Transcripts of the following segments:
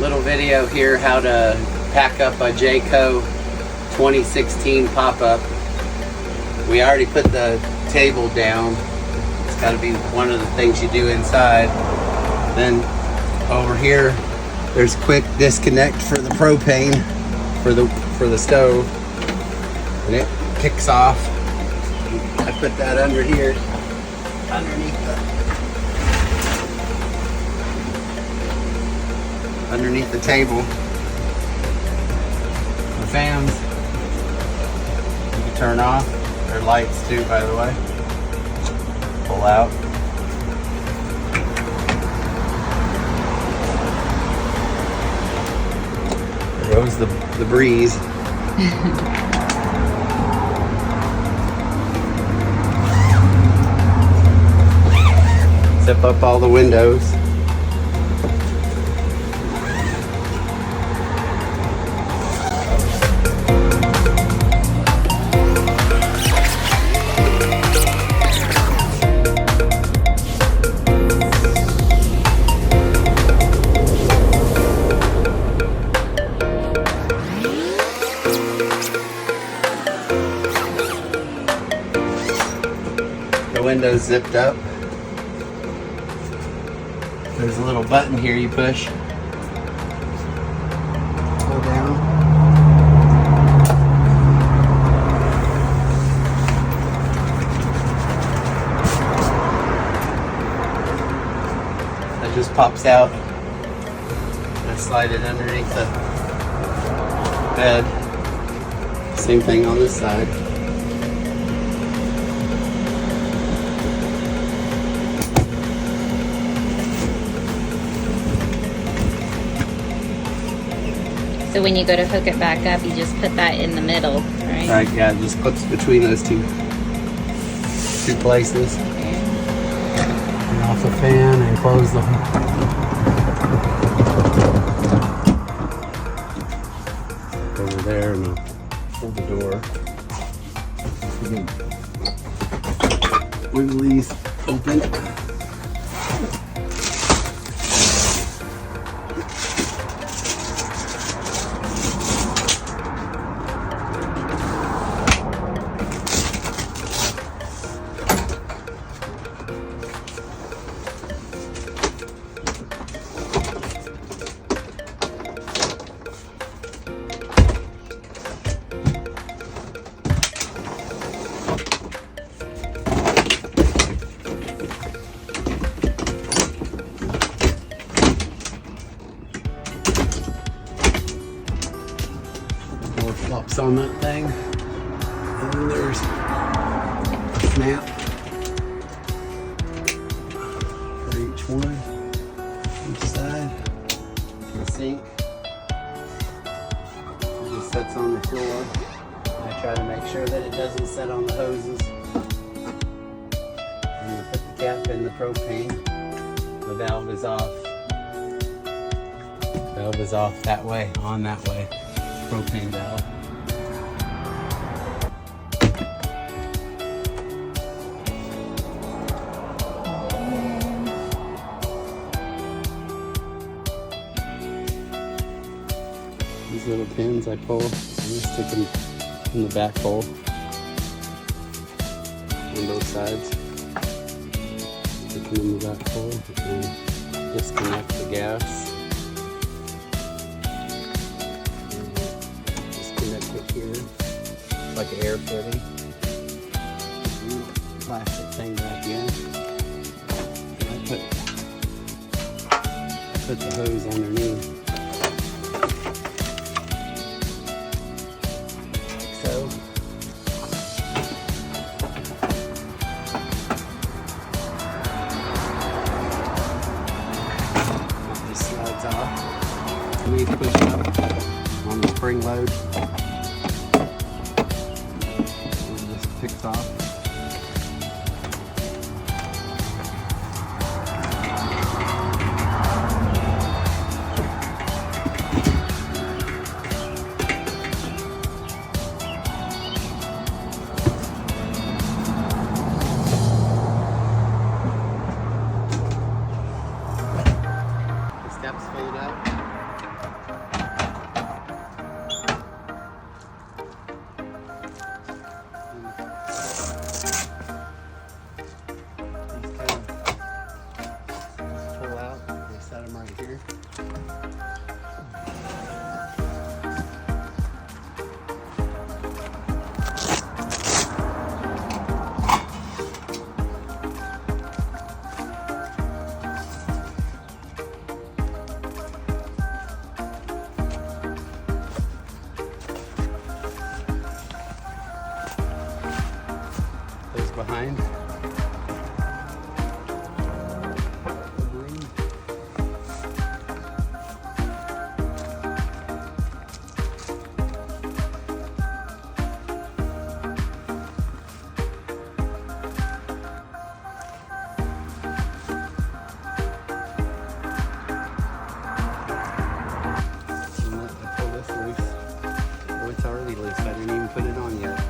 Little video here how to pack up a Jayco 2016 pop-up. We already put the table down. It's got to be one of the things you do inside. Then over here there's quick disconnect for the propane for the stove, and it kicks off. I put that under here underneath the table. The fans you can turn off. They're lights too, by the way. Pull out. There goes the breeze. Zip up all the windows. The window's zipped up. There's a little button here you push. Pull down. That just pops out. I slide it underneath the bed. Same thing on this side. So when you go to hook it back up, you just put that in the middle, right? Right, yeah, it just clips between those two places. Okay. Turn off the fan and close the over there, and I'll pull the door. Wiggle these open. Flops on that thing, and then there's a snap for each one, each side. The sink it just sits on the floor. I try to make sure that it doesn't sit on the hoses. And you put the cap in the propane. The valve is off. Valve is off that way, on that way. Propane valve. These little pins I pull, and stick them in the back hole on both sides. Stick them in the back hole and disconnect the gas. Disconnect it here, like air fitting. Plastic thing back in. And I put the hose underneath. We push up on the spring load. It just picks off. The steps fold out. behind. The broom. I pull this loose. Oh, it's already loose. I didn't even put it on yet.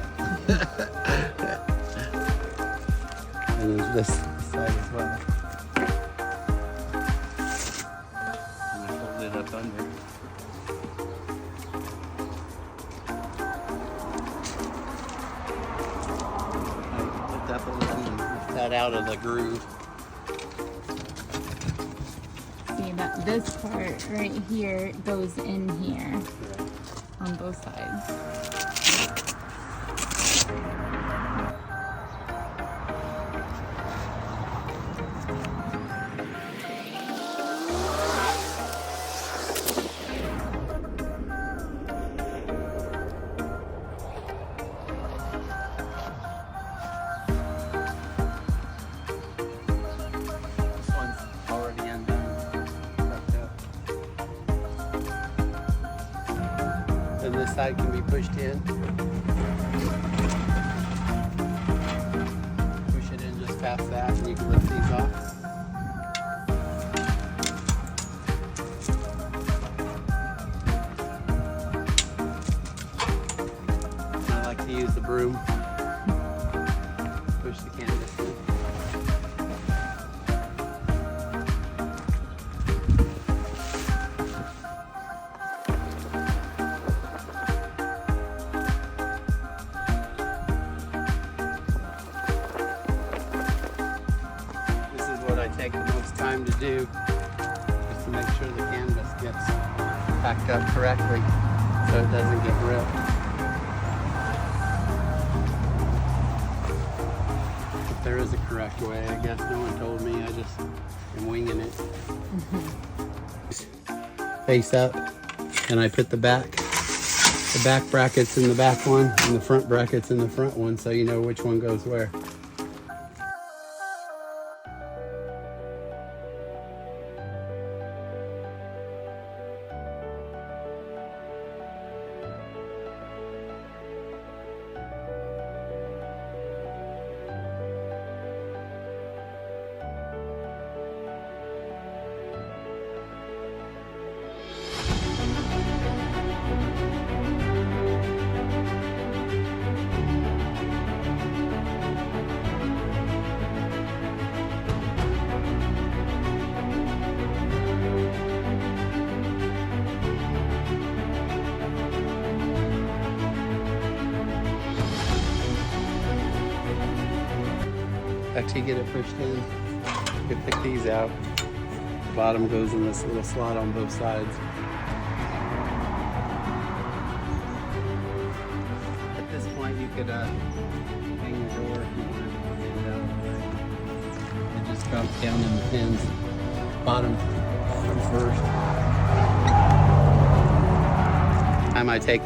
And there's this side as well. And I fold it up under. I lift up a little and lift that out of the groove. See that this part right here goes in here on both sides. This one's already undone. Tucked up. Then this side can be pushed in. Push it in just past that and you can lift these off. I like to use the broom. Push the canvas in. This is what I take the most time to do, just to make sure the canvas gets packed up correctly so it doesn't get ripped. If there is a correct way, I guess no one told me, I just am winging it. Face up, and I put the back brackets in the back one and the front brackets in the front one so you know which one goes where. After you get it pushed in, you can pick these out. The bottom goes in this little slot on both sides. At this point, you could hang your door if you wanted to get it out of the way. And just drop down in the pins. Bottom first. I take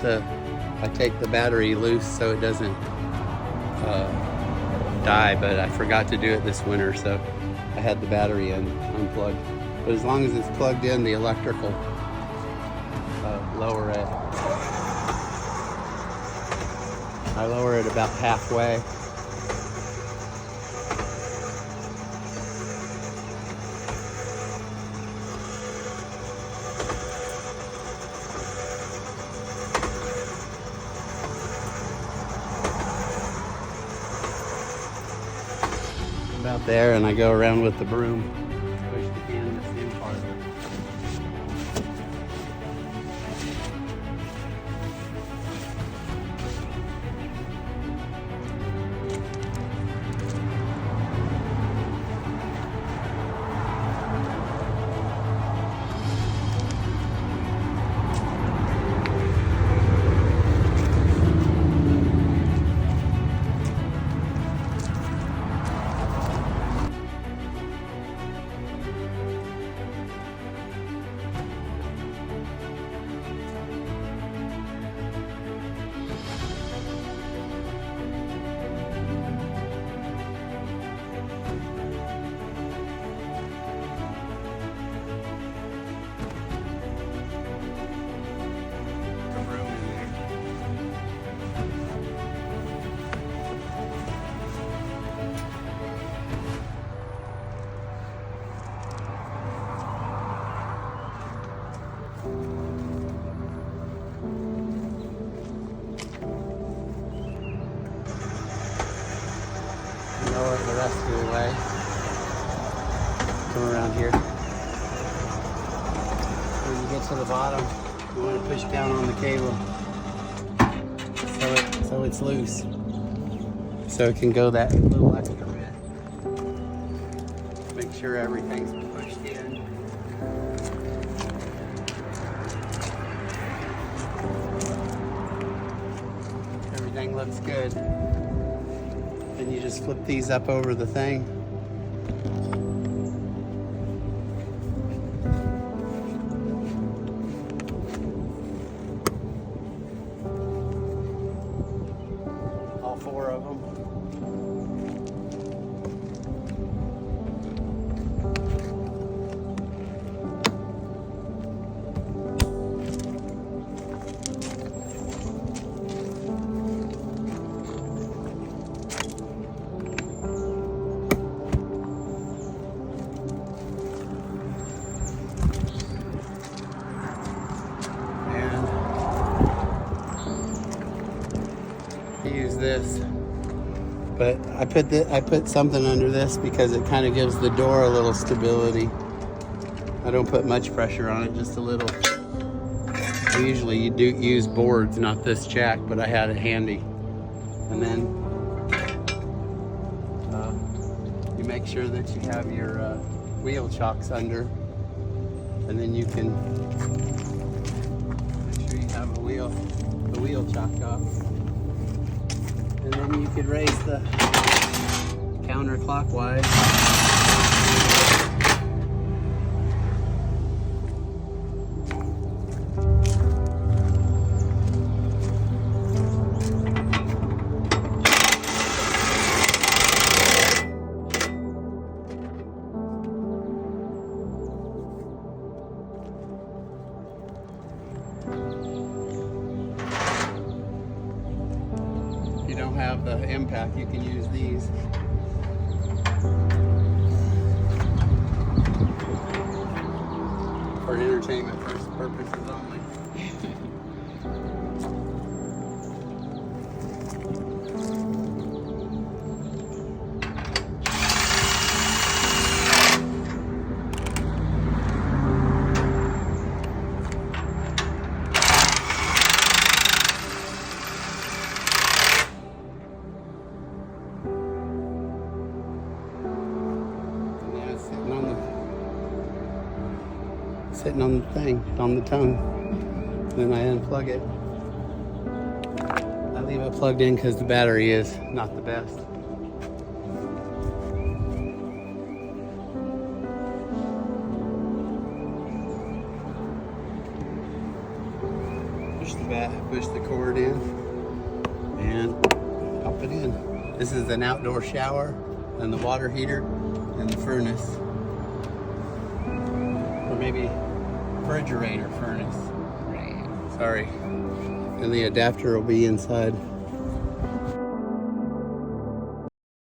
the battery loose so it doesn't die, but I forgot to do it this winter, so I had the battery unplugged. But as long as it's plugged in, the electrical lower it. I lower it about halfway. About there, and I go around with the broom, push the canvas in farther. the rest of the way. Come around here. When you get to the bottom, you want to push down on the cable so it's loose. So it can go that little extra bit. Make sure everything's pushed in. Everything looks good. Then you just flip these up over the thing. All 4 of them. Use this, but I put something under this because it kind of gives the door a little stability. I don't put much pressure on it, just a little. I usually do use boards, not this jack, but I had it handy. And then you make sure that you have your wheel chocks under, and then you can make sure you have the wheel chock off. And then you could raise the counterclockwise. If you don't have the impact, you can use these. For entertainment purposes only. Sitting on the thing, on the tongue. Then I unplug it. I leave it plugged in because the battery is not the best. Push the cord in and pop it in. This is an outdoor shower and the water heater and the furnace. Or maybe refrigerator furnace. Right. Sorry. And the adapter will be inside.